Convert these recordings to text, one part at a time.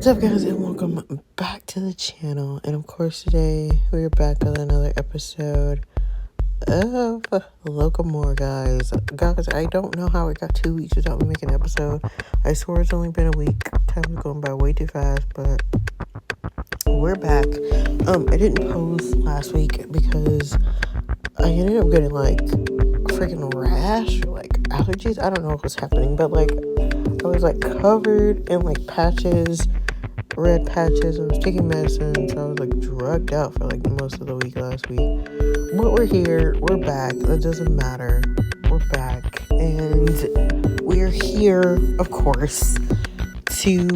What's up, guys, and welcome back to the channel. And of course, today we're back with another episode of Loco Amor, guys. Guys, I don't know how I got 2 weeks without me making an episode. I swear it's only been a week. Time is going by way too fast, but we're back. I didn't post last week because I ended up getting like freaking rash or like allergies. I don't know what was happening, but like I was like covered in like patches, red patches. I was taking medicine, so I was like drugged out for like most of the week last week. But we're here, we're back. That doesn't matter. We're back, and we're here, of course, to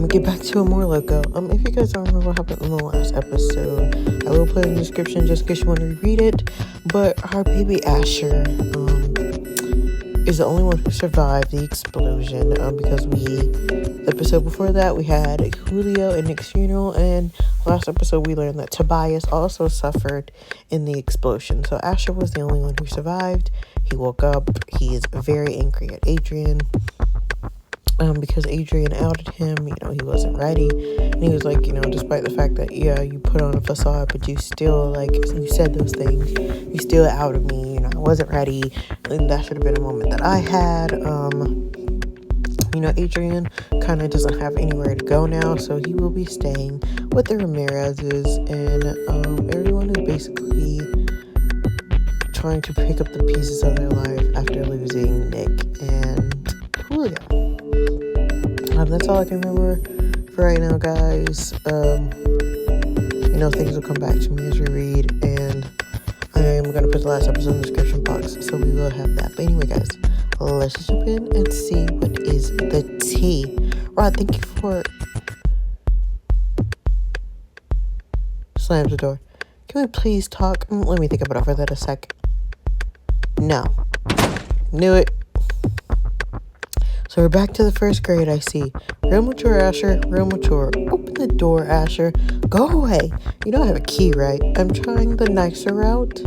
get back to Amor, Loco. If you guys don't remember what happened in the last episode, I will put it in the description just in case you want to reread it. But our baby Asher is the only one who survived the explosion, because the episode before that we had Julio and Nick's funeral, and last episode we learned that Tobias also suffered in the explosion. So Asher was the only one who survived. He woke up. He is very angry at Adrian, because Adrian outed him. He wasn't ready, and he was like, despite the fact that you put on a facade, but you still you said those things, you still outed me. I wasn't ready, and that should have been a moment that I had. Adrian kind of doesn't have anywhere to go now, so he will be staying with the Ramirez's, and everyone is basically trying to pick up the pieces of their life after losing Nick and Julio. That's all I can remember for right now, guys. Things will come back to me as we read, and I am going to put the last episode in the description box, so we will have that. But anyway, guys, let's just jump in and see what is the tea. Rod, thank you for... Slams the door. Can we please talk? Let me think about it for that a sec. No. Knew it. So we're back to the first grade, I see. Real mature, Asher. Real mature. Open the door, Asher. Go away. You don't have a key, right? I'm trying the nicer route.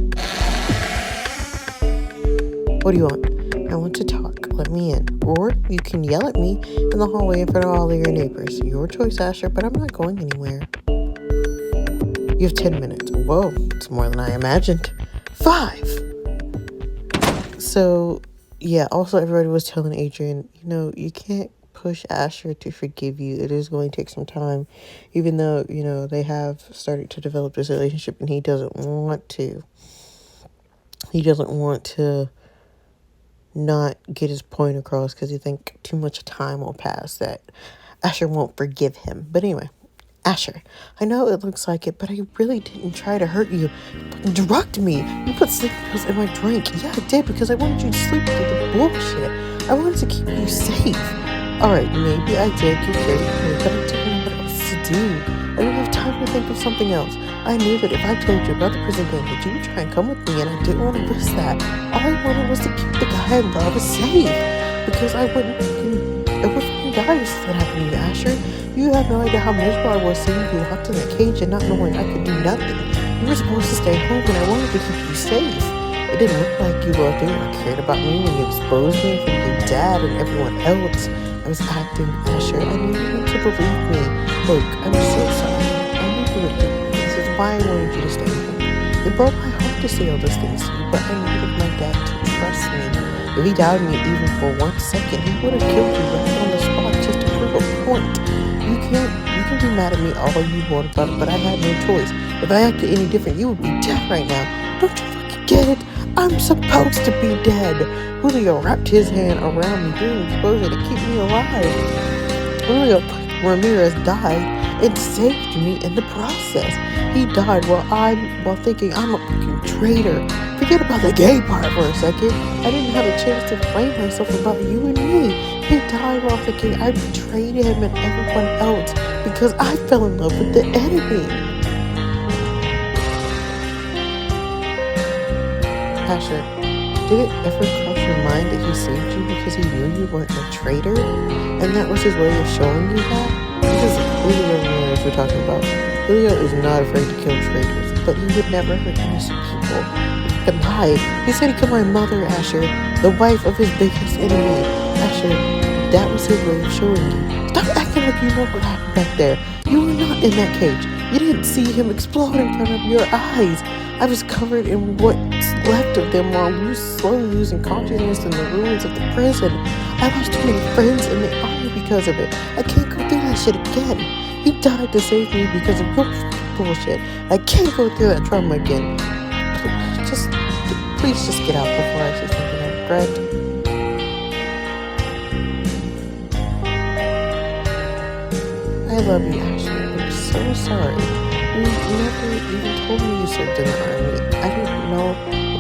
What do you want? I want to talk. Let me in. Or you can yell at me in the hallway in front of all of your neighbors. Your choice, Asher, but I'm not going anywhere. You have 10 minutes. Whoa, it's more than I imagined. 5! So... yeah, also everybody was telling Adrian, you can't push Asher to forgive you. It is going to take some time, even though, they have started to develop this relationship, and he doesn't want to. He doesn't want to not get his point across because he thinks too much time will pass that Asher won't forgive him. But anyway, Asher, I know it looks like it, but I really didn't try to hurt you. You drugged me. You put sleeping pills in my drink. Yeah, I did, because I wanted you to sleep through the bullshit. I wanted to keep you safe. Alright, maybe I did get crazy, but I didn't know what else to do. I didn't have time to think of something else. I knew that if I told you about the prison gang, that you would try and come with me, and I didn't want to risk that. All I wanted was to keep the guy I love safe, because I wouldn't die if that happened to you, Asher. You have no idea how miserable I was seeing you locked in that cage and not knowing I could do nothing. You were supposed to stay home, and I wanted to keep you safe. It didn't look like you loved me or cared about me when you exposed me from your dad and everyone else. I was acting, Asher. I knew you weren't to believe me. Look, I'm so sorry. I knew you would do this. This is why I wanted you to stay home. It broke my heart to say all those things to you, but I needed my dad to trust me. If he doubted me even for 1 second, he would have killed you right on the spot just to prove a point. You can be mad at me all you want about it, but I had no choice. If I acted any different, you would be dead right now. Don't you fucking get it? I'm supposed to be dead. Julio wrapped his hand around me during the explosion to keep me alive. Julio Ramirez died and saved me in the process. He died while thinking I'm a fucking traitor. Forget about the gay part for a second. I didn't have a chance to blame myself about you and me. He died while thinking I betrayed him and everyone else because I fell in love with the enemy. Asher, did it ever cross your mind that he saved you because he knew you weren't a traitor? And that was his way of showing you that? This is Julio Ramirez we're talking about. Julio is not afraid to kill traitors, but he would never hurt innocent people. He lied. He said he killed my mother, Asher, the wife of his biggest enemy. Asher, that was his way of showing you. Stop acting like you know what happened back there. You were not in that cage. You didn't see him explode in front of your eyes. I was covered in what's left of them while you slowly losing consciousness in the ruins of the prison. I lost too many friends in the army because of it. I can't go through that shit again. He died to save me because of your bullshit. I can't go through that trauma again. Please just get out before I say something I regret. I love you, Ashley. I'm so sorry. You never even told me you served in the army. I didn't know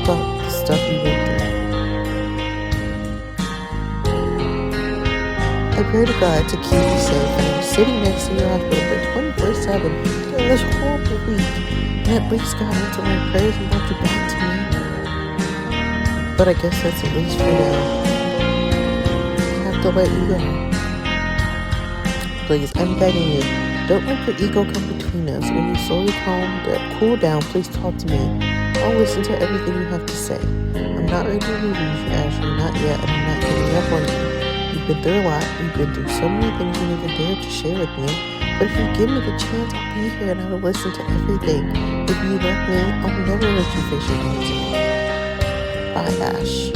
about the stuff you went through. I pray to God to keep you safe, and I'm sitting next to your hospital bed 24/7 during this horrible week, and at least God answered my prayers and brought you back to me. But I guess that's at least for now. I have to let you go. Please, I'm begging you, don't let your ego come between us. When you slowly cool down, please talk to me. I'll listen to everything you have to say. I'm not ready to leave you, Ashley, not yet, and I'm not giving up on you. You've been through a lot. You've been through so many things you never dared to share with me. But if you give me the chance, I'll be here and I will listen to everything. If you let me, I'll never let you face your demons alone. Bye, Ash.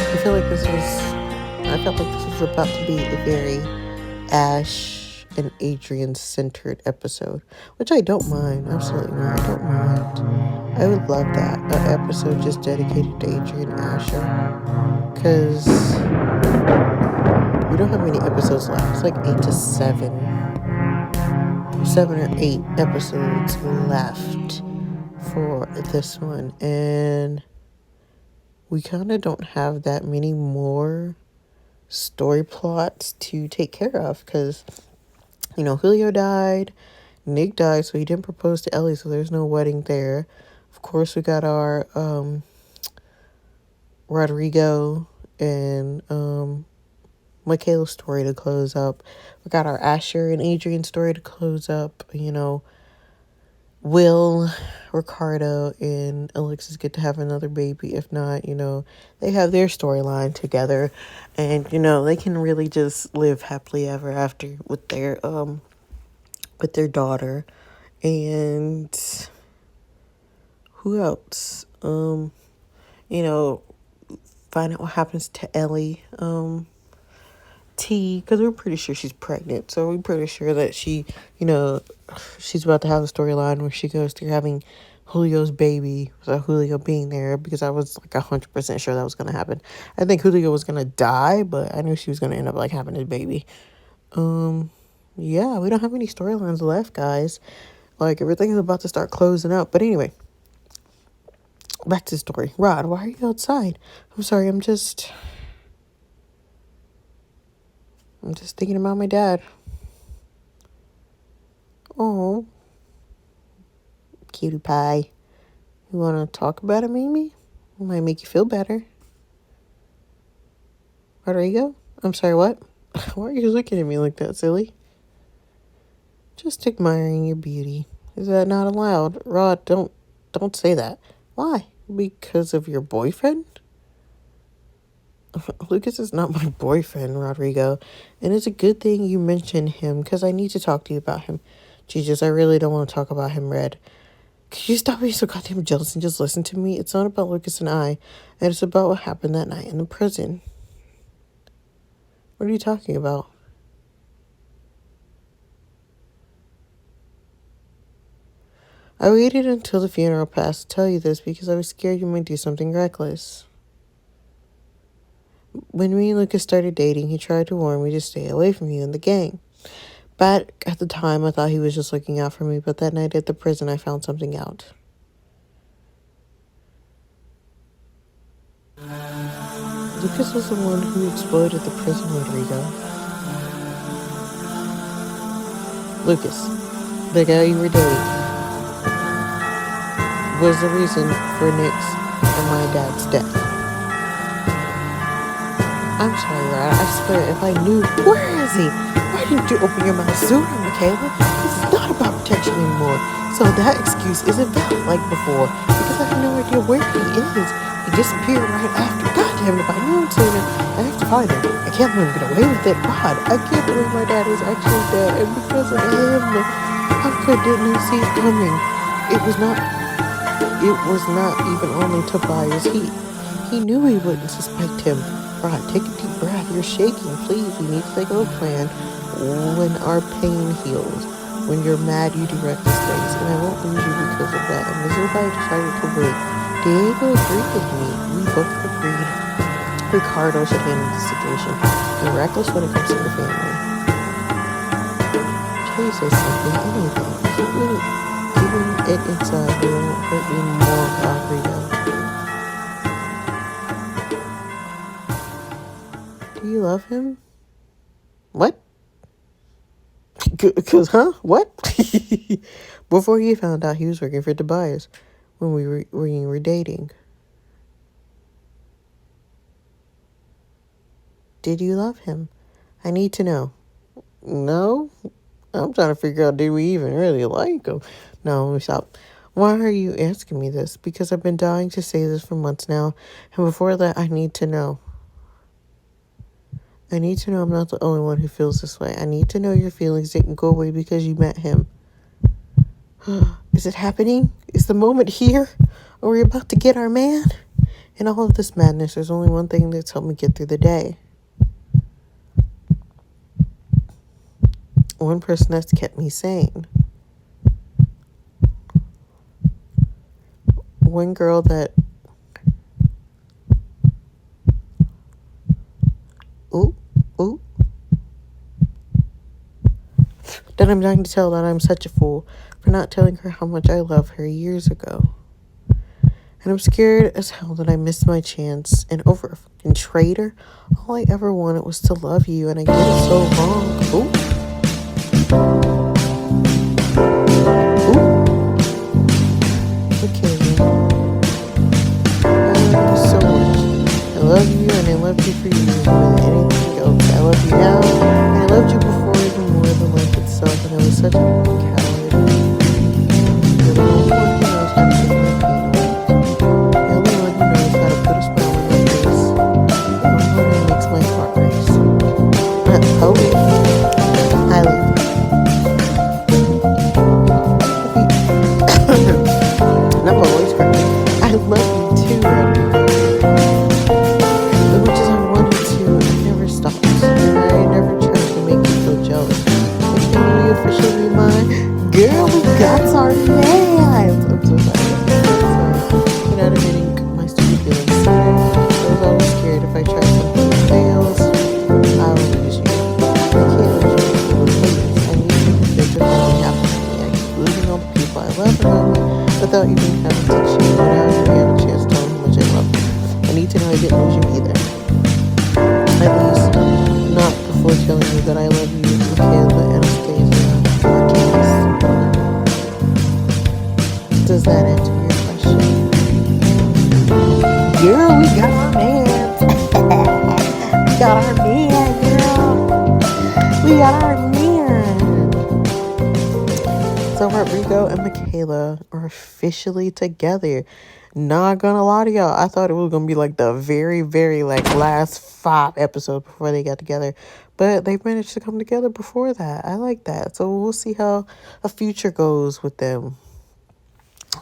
I felt like this was about to be a very Ash and Adrian centered episode, which I don't mind. Absolutely not. I don't mind. I would love that. An episode just dedicated to Adrian and Asher. Because we don't have many episodes left. It's like 8 to 7. 7 or 8 episodes left for this one. And we kind of don't have that many more story plots to take care of because, Julio died, Nick died, so he didn't propose to Ellie, so there's no wedding there. Of course, we got our Rodrigo and Michaela's story to close up. We got our Asher and Adrian story to close up. Will Ricardo and Alexis get to have another baby? If not, they have their storyline together, and they can really just live happily ever after with their daughter. And who else? Find out what happens to Ellie. T, because we're pretty sure she's pregnant, so we're pretty sure that she's about to have a storyline where she goes through having Julio's baby without Julio being there, because I was like 100% sure that was going to happen. I think Julio was going to die, but I knew she was going to end up like having his baby. Yeah, we don't have any storylines left, guys. Like, everything is about to start closing up. But anyway, back to the story. Rod, why are you outside? I'm sorry, I'm just thinking about my dad. Oh, cutie pie. You want to talk about it, maybe? It might make you feel better. Rodrigo? I'm sorry, what? Why are you looking at me like that, silly? Just admiring your beauty. Is that not allowed? Rod, don't say that. Why? Because of your boyfriend? Lucas is not my boyfriend, Rodrigo, and it's a good thing you mentioned him, because I need to talk to you about him. Jesus, I really don't want to talk about him, Red. Could you stop being so goddamn jealous and just listen to me? It's not about Lucas and I, and it's about what happened that night in the prison. What are you talking about? I waited until the funeral passed to tell you this because I was scared you might do something reckless. When me and Lucas started dating, he tried to warn me to stay away from you and the gang. Back at the time, I thought he was just looking out for me, but that night at the prison, I found something out. Lucas was the one who exploited the prison, Rodrigo. Lucas, the guy you were dating, was the reason for Nick's and my dad's death. I'm sorry, Rod. I swear, if I knew... Where is he? Why didn't you open your mouth sooner, Michaela? This is not thought about protection anymore. So that excuse isn't valid like before because I have no idea where he is. He disappeared right after. God damn it, if I knew him sooner, I have to find him. I can't let him get away with it. God, I can't believe my dad is actually dead. And because of him, how could I didn't see it coming? It was not even only Tobias. He knew he wouldn't suspect him. Rod, take a deep breath. You're shaking. Please, we need to think of a plan. When our pain heals. When you're mad, you do reckless things. And I won't lose you because of that. And this is why I decided to wait. Diego agreed with me. We both agreed. Ricardo should handle the situation. You're reckless when it comes to your family. Please say something, anything. Keeping it inside will hurt me more, Rodrigo. Do you love him? What? Because, huh? What? Before he found out he was working for Tobias when we were dating. Did you love him? I need to know. No? I'm trying to figure out, did we even really like him? No, let me stop. Why are you asking me this? Because I've been dying to say this for months now. And before that, I need to know. I need to know I'm not the only one who feels this way. I need to know your feelings didn't go away because you met him. Is it happening? Is the moment here? Are we about to get our man? In all of this madness, there's only one thing that's helped me get through the day. One person that's kept me sane. One girl that... Ooh. That I'm dying to tell that I'm such a fool for not telling her how much I love her years ago. And I'm scared as hell that I missed my chance. And over a fucking traitor, all I ever wanted was to love you, and I get it so wrong. Ooh. Okay, I love you so much. I love you, and I loved you for years more than anything else. I love you now, and I loved you before even more than life itself, and I was such a fucking coward. You're the only one who knows how to take my pain away. The only one who knows how to put a smile on my face. The only one who makes my heart race. Holy, I love you. Not my voice cracking. I love you too, Rodrigo. As much as I wanted to, I never stopped. And I never tried to make you feel jealous. But can we officially be mine? Girl, we got our man! I'm so sorry. You're not admitting my stupid feelings sooner. I was always scared if I try something that fails, I will lose you. I can't lose you. Please, I need you to think of something happen to me. I keep losing all the people I love around me without even having to choose. But now you have a chance to tell me how much I love you. I need to know I didn't lose you either. At least, not before telling you that I love you, Michaela, Anastasia, Martinez. Does that answer your question? Girl, we got our man. We got our man, girl. We got our man. So Rodrigo and Michaela are officially together. Not gonna lie to y'all, I thought it was gonna be like the very, very like last 5 episodes before they got together. But they've managed to come together before that. I like that. So we'll see how a future goes with them.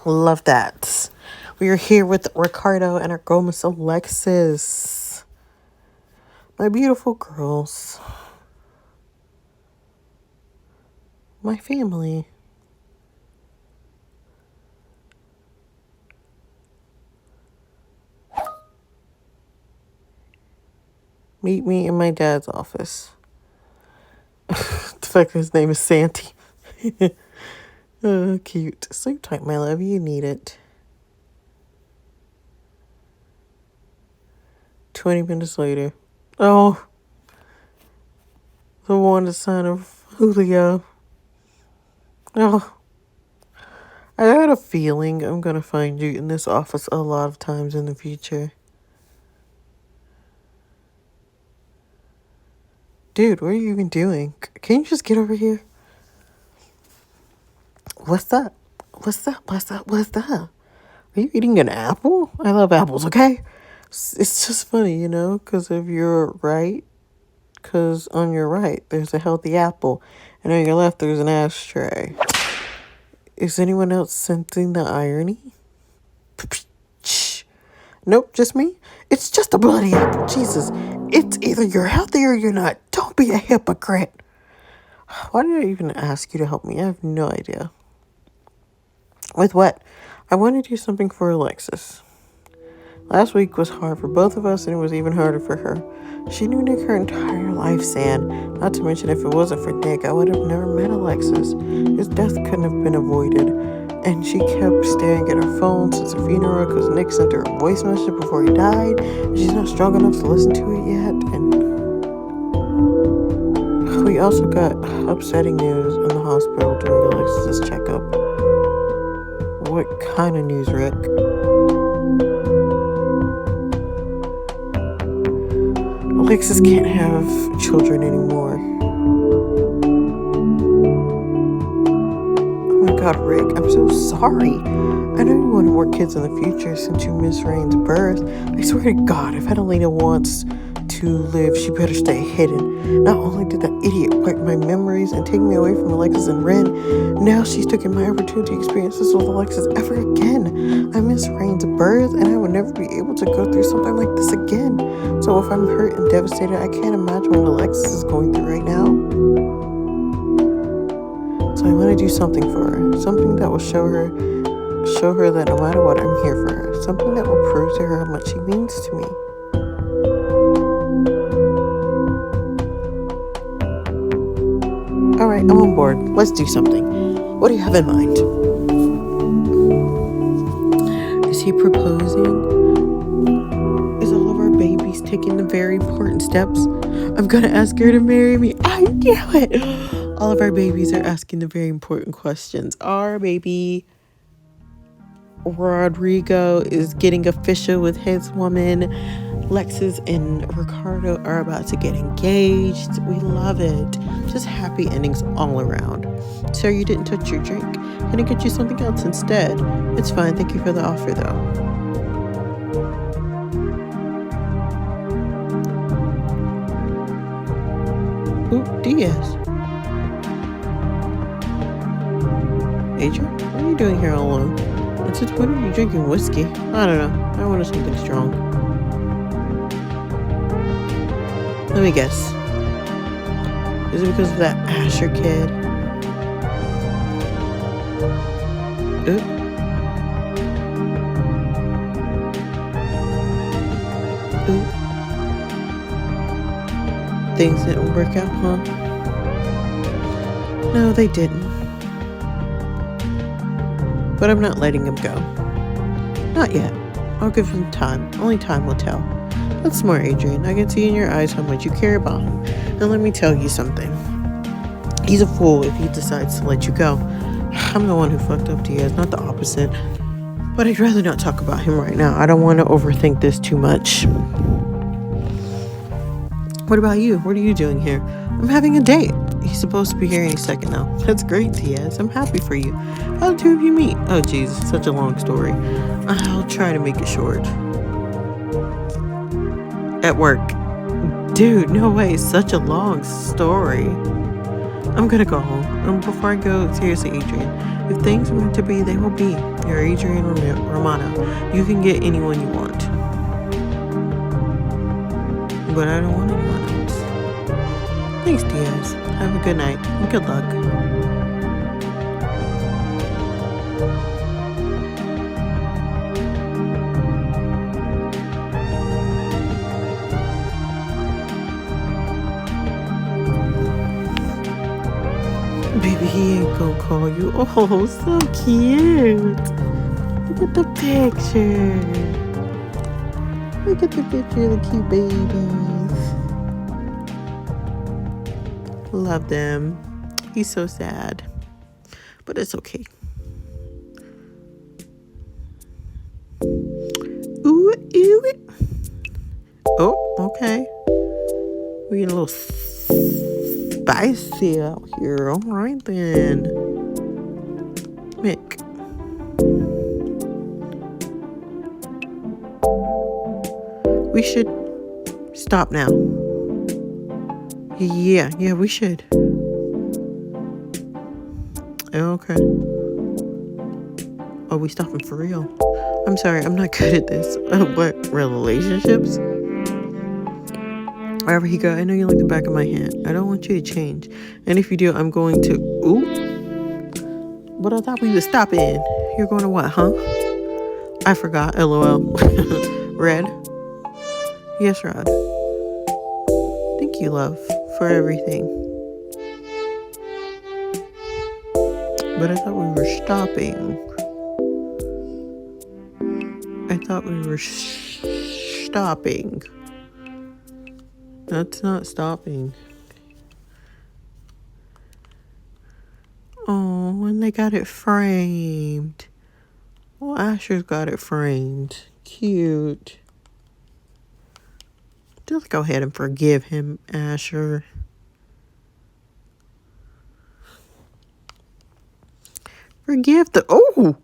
Love that. We are here with Ricardo and our girl, Miss Alexis. My beautiful girls. My family. Meet me in my dad's office. The fact that his name is Santi. Oh, cute. Sleep tight, my love. You need it. 20 minutes later. Oh, the one sign of Julio. Oh, I had a feeling I'm going to find you in this office a lot of times in the future. Dude, what are you even doing? Can you just get over here? What's up? What's up? What's up? What's up? Are you eating an apple? I love apples, okay? It's just funny, because of your right, because on your right, there's a healthy apple, and on your left, there's an ashtray. Is anyone else sensing the irony? Nope, just me? It's just a bloody apple, Jesus. It's either you're healthy or you're not. Don't be a hypocrite. Why did I even ask you to help me? I have no idea. With what? I want to do something for Alexis. Last week was hard for both of us, and it was even harder for her. She knew Nick her entire life, San. Not to mention, if it wasn't for Nick, I would have never met Alexis. His death couldn't have been avoided. And she kept staring at her phone since the funeral because Nick sent her a voice message before he died. And she's not strong enough to listen to it yet. And we also got upsetting news in the hospital during Alexis' checkup. What kind of news, Rick? Alexis can't have children anymore. Oh my God, Rick, I'm so sorry. I know you want more kids in the future since you missed Rain's birth. I swear to God, if Adelina wants to live, she better stay hidden. Not only did that idiot wipe my memories and take me away from Alexis and Ren, now she's taken my opportunity to experience this with Alexis ever again. I miss Rain's birth, and I would never be able to go through something like this again. So if I'm hurt and devastated, I can't imagine what Alexis is going through right now. So I want to do something for her. Something that will show her that no matter what, I'm here for her. Something that will prove to her how much she means to me. All right, I'm on board. Let's do something. What do you have in mind? Is he proposing? Is all of our babies taking the very important steps? I'm gonna ask her to marry me. I knew it. All of our babies are asking the very important questions. Our baby Rodrigo is getting official with his woman. Lexus and Ricardo are about to get engaged. We love it. Just happy endings all around. Sir, you didn't touch your drink. Can I get you something else instead? It's fine. Thank you for the offer, though. Ooh, Diaz. Adrian, what are you doing here all alone? And since when are you drinking whiskey? I don't know. I wanted something strong. Let me guess. Is it because of that Asher kid? Oop. Oop. Things didn't work out, huh? No, they didn't. But I'm not letting him go. Not yet. I'll give him time. Only time will tell. That's smart, Adrian. I can see in your eyes how much you care about him. And let me tell you something. He's a fool if he decides to let you go. I'm the one who fucked up Diaz, not the opposite. But I'd rather not talk about him right now. I don't want to overthink this too much. What about you? What are you doing here? I'm having a date. He's supposed to be here any second now. That's great, Diaz. I'm happy for you. How did the two of you meet? Oh, jeez. Such a long story. I'll try to make it short. At work. Dude, no way. Such a long story. I'm gonna go home. Before I go, seriously, Adrian, if things are meant to be, they will be. You're Adrian Romano. You can get anyone you want. But I don't want anyone else. Thanks, Diaz. Have a good night and good luck. Baby, he ain't gonna call you. Oh, so cute. Look at the picture. Look at the picture of the cute babies. Love them. He's so sad. But it's okay. Ooh, ooh. Oh, okay. We get a little spicy out here. All right, then. Mick. We should stop now. Yeah, we should. Okay. Are we stopping for real? I'm sorry, I'm not good at this. What, relationships? Wherever he go, I know you like the back of my hand. I don't want you to change. And if you do, I'm going to... Ooh. But I thought we was stopping. You're going to what, huh? I forgot, LOL. Red? Yes, Rod. Thank you, love, for everything. But I thought we were stopping. Stopping. That's not stopping. Oh, and they got it framed. Well, Asher's got it framed. Cute. Just go ahead and forgive him, Asher. Forgive the... Oh!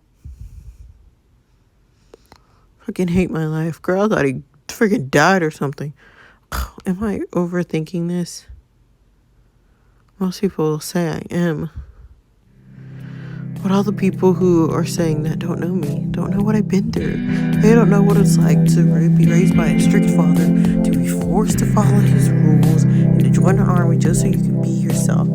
Fucking hate my life. Girl, I thought he freaking died or something. Am I overthinking this? Most people will say I am. But all the people who are saying that don't know me, don't know what I've been through. They don't know what it's like to be raised by a strict father, to be forced to follow his rules, and to join the army just so you can be yourself.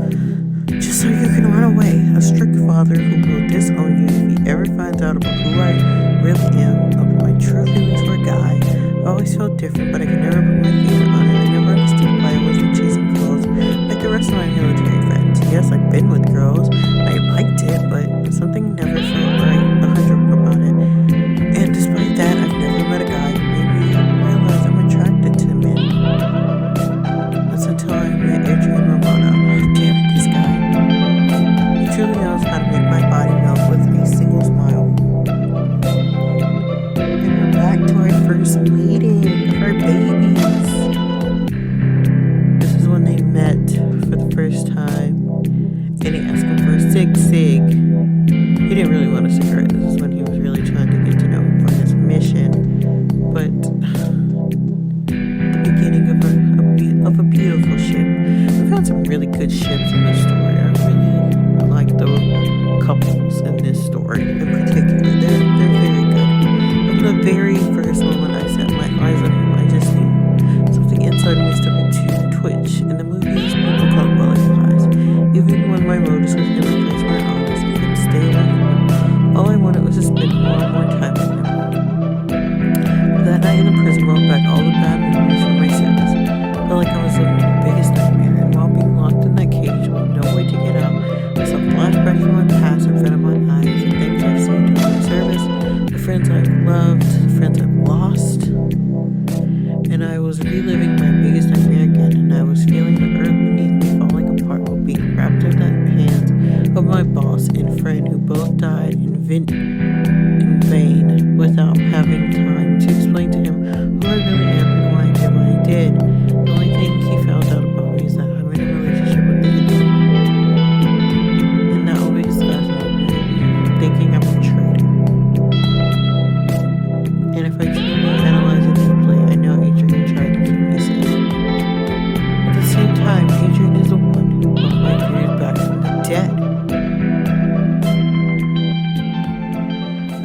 Just so you can run away. A strict father who will disown you if he ever finds out about who I really am, about my true feelings for a guy. I always felt different, but I could never put my finger on it. I never understood why I wasn't chasing girls like the rest of my military friends. Yes, I've been with girls. I liked it, but something never felt right 100 about it. And despite that, I've never met a guy who made me realize I'm attracted to men. That's until I met Adrian Romano. Damn it, this guy. He truly knows how to make my body melt with a single smile. And we're back to our first meeting of our babies. This is when they met for the first time. And he asked him for a sig. He didn't really want a cigarette. This is when he was really trying to get to know him for his mission. But the beginning of a beautiful ship. We found some really good ships in this story. I really like the couples in this story in particular. They're very good. From the very first moment I set my eyes on him, I just knew something inside me started to twitch. In the movies, people call it butterflies. Even when my motives with him and friends were honest, I couldn't stay away from him. All I wanted was to spend more and more time with him. That night in the prison brought back all the bad memories from my service. Felt like I was living my biggest nightmare, and while being locked in that cage with no way to get out, I saw flashbacks from my past in front of my eyes, the things I've seen during my service, the friends I've loved, the friends I've lost. And I was reliving my biggest nightmare again, and I was feeling the earth beneath me falling apart while being wrapped in the hands of my boss and friend who both died in vain without having time to explain to him who I really am and why I did what I did. The only thing he found out about me is that I'm in a relationship with the enemy. And that always has me thinking I'm a traitor. And if I truly analyze it deeply, I know Adrian tried to keep me safe. At the same time, Adrian is the one who brought my fears back from the dead.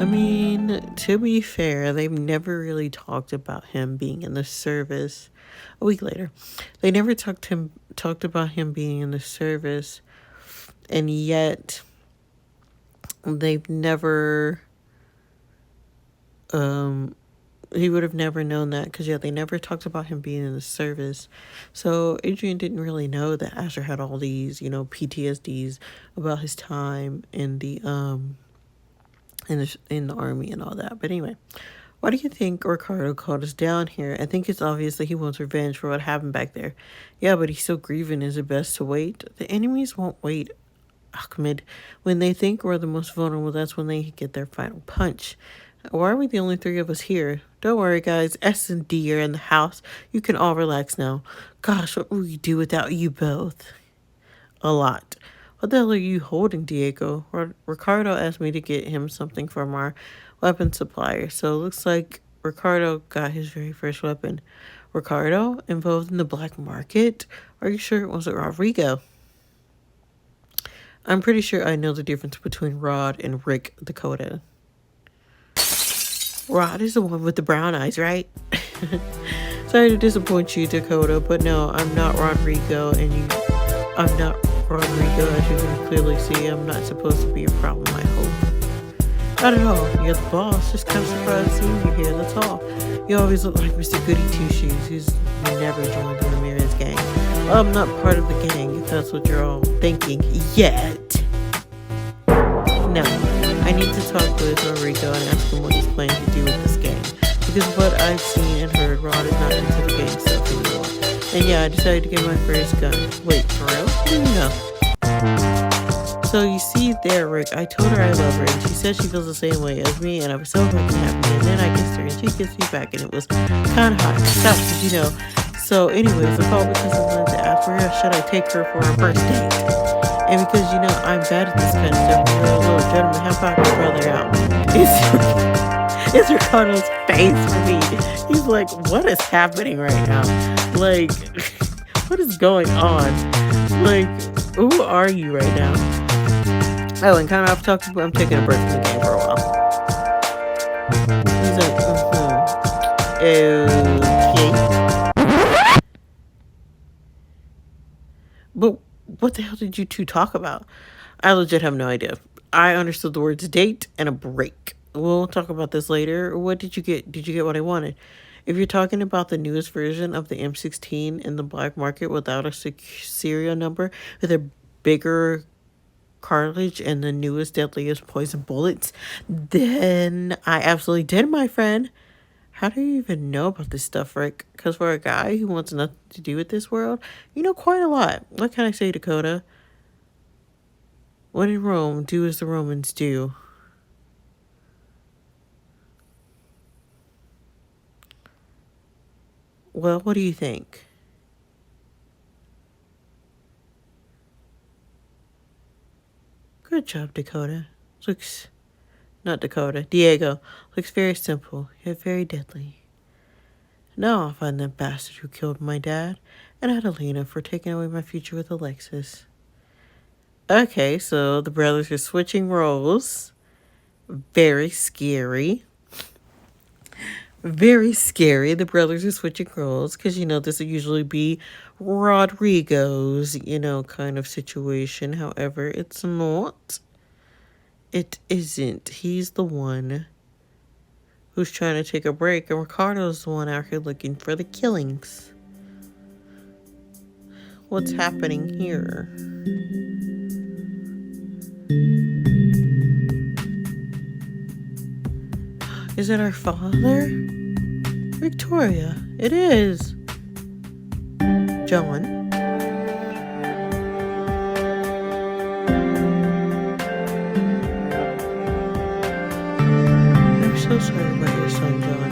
I mean, to be fair, they've never really talked about him being in the service. A week later, they never talked about him being in the service, and yet they've never. He would have never known that because they never talked about him being in the service. So Adrian didn't really know that Asher had all these, PTSDs about his time in the in the army and all that. But anyway, why do you think Ricardo called us down here? I think it's obvious that he wants revenge for what happened back there. Yeah, but he's still grieving. Is it best to wait? The enemies won't wait, Ahmed. When they think we're the most vulnerable, that's when they get their final punch. Why are we the only three of us here? Don't worry, guys. S and D are in the house. You can all relax now. Gosh, what would we do without you both? A lot. What the hell are you holding, Diego? Ricardo asked me to get him something from our weapon supplier. So it looks like Ricardo got his very first weapon. Ricardo? Involved in the black market? Are you sure it wasn't Rodrigo? I'm pretty sure I know the difference between Rod and Rick Dakota. Rod is the one with the brown eyes, right? Sorry to disappoint you, Dakota, but no, I'm not Rodrigo, and I'm not Rodrigo, as you can clearly see. I'm not supposed to be a problem, I hope. Not at all. You're the boss. Just kind of surprised seeing you here, that's all. You always look like Mr. Goody Two-Shoes, who's never joined the Ramirez gang. Well, I'm not part of the gang, if that's what you're all thinking. Yet. No. I need to talk with Rodrigo and ask him what he's planning to do with this gang. Because what I've seen and heard, Rod is not into the gang stuff anymore. And yeah, I decided to get my first gun. Wait, for real? No. So you see there, Rick, I told her I love her, and she said she feels the same way as me, and I was so fucking happy. And then I kissed her, and she kissed me back, and it was kind of hot. Stop, you know. So anyways, I called because I wanted to ask her, should I take her for her first date? And because, you know, I'm bad at this kind of stuff, I'm a little gentleman, how about your brother out? It's Ricardo's face for me. He's like, what is happening right now? Like, what is going on? Like, who are you right now? Oh, and kind of off topic, I'm taking a break from the game for a while. He's like, okay. But what the hell did you two talk about? I legit have no idea. I understood the words date and a break. We'll talk about this later. What did you get? Did you get what I wanted? If you're talking about the newest version of the M16 in the black market without a serial number, with a bigger cartridge and the newest, deadliest poison bullets, then I absolutely did, my friend. How do you even know about this stuff, Rick? Because for a guy who wants nothing to do with this world, you know quite a lot. What can I say, Dakota? When in Rome, do as the Romans do. Well, what do you think? Good job, Dakota. Not Dakota, Diego. Looks very simple, yet very deadly. Now I'll find that bastard who killed my dad, and Adelina for taking away my future with Alexis. Okay, so the brothers are switching roles. Very scary. Very scary. The brothers are switching roles because, you know, this would usually be Rodrigo's, you know, kind of situation. However, it's not. It isn't. He's the one who's trying to take a break, and Ricardo's the one out here looking for the killings. What's happening here? Is it our father? Victoria, it is. John. I'm so sorry about your son, John.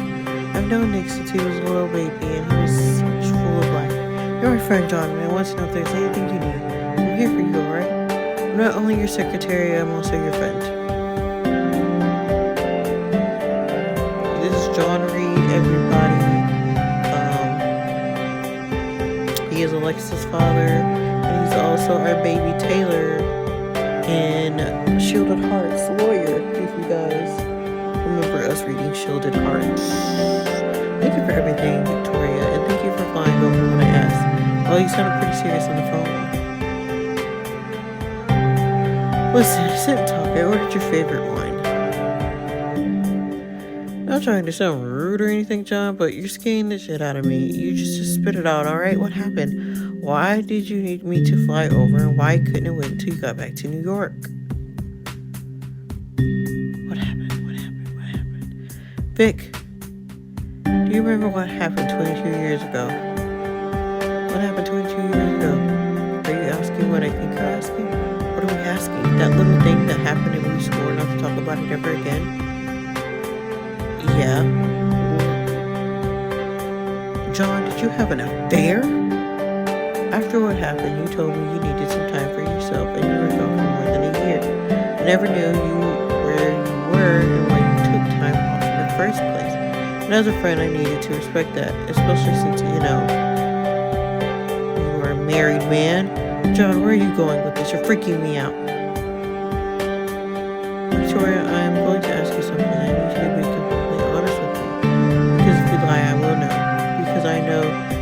I've known Nick since he was a little baby, and he was such full of life. You're my friend, John, and I want to know if there's anything you need. I'm here for you, alright? I'm not only your secretary, I'm also your friend. John Reed, everybody. He is Alexis' father, and he's also our baby Taylor in Shielded Hearts lawyer, if you guys remember us reading Shielded Hearts. Thank you for everything, Victoria, and thank you for flying over when I asked. Well, you sounded pretty serious on the phone. Listen, sit and talk. I ordered your favorite wine. Not trying to sound rude or anything, John, but you're scaring the shit out of me. You just spit it out, alright? What happened? Why did you need me to fly over, and why couldn't it wait until you got back to New York? What happened? Vic, do you remember what happened 22 years ago? What happened 22 years ago? Are you asking what I think you're asking? What are we asking? That little thing that happened and we swore not to talk about it ever again? Yeah. John, did you have an affair? after what happened, you told me you needed some time for yourself and you were gone for more than a year. I never knew where you were and why you took time off in the first place. And as a friend, I needed to respect that, especially since, you were a married man. John, where are you going with this? You're freaking me out. Victoria, I am going to ask you something. I need you to be completely honest with me. Because if you lie, I will know. Because I know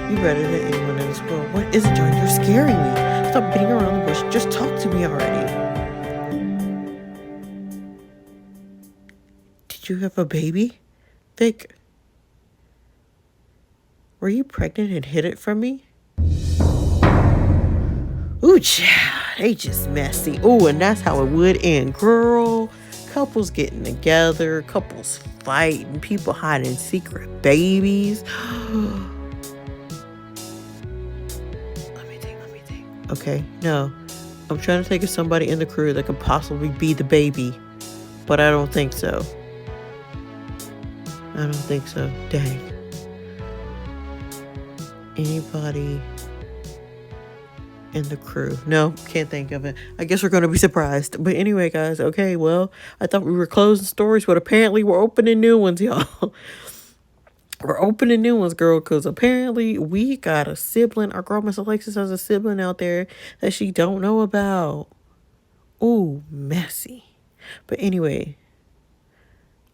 you better than anyone in this world. What is it, John? You're scaring me. Stop beating around the bush. Just talk to me already. Did you have a baby? Vic, were you pregnant and hid it from me? Ooh, child, they just messy. Ooh, and that's how it would end, girl. Couples getting together, couples fighting, people hiding secret babies. Let me think. Okay, no. I'm trying to think of somebody in the crew that could possibly be the baby, but I don't think so. Dang. Anybody in the crew? No, can't think of it. I guess we're going to be surprised. But anyway, guys, okay, well, I thought we were closing stories, but apparently we're opening new ones, y'all. We're opening new ones, girl, because apparently we got a sibling. Our girl, Miss Alexis, has a sibling out there that she don't know about. Ooh, messy. But anyway,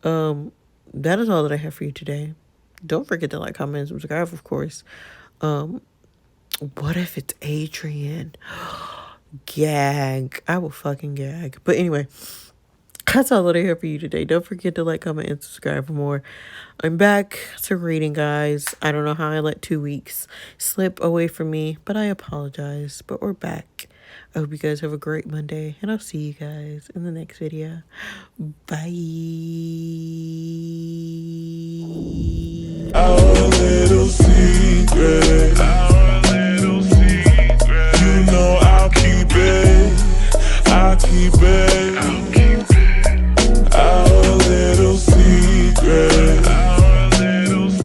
that is all that I have for you today. Don't forget to like, comment, and subscribe, of course. What if it's Adrian? Gag. I will fucking gag. But anyway, that's all that I have for you today. Don't forget to like, comment, and subscribe for more. I'm back to reading, guys. I don't know how I let 2 weeks slip away from me, but I apologize. But we're back. I hope you guys have a great Monday, and I'll see you guys in the next video. Bye.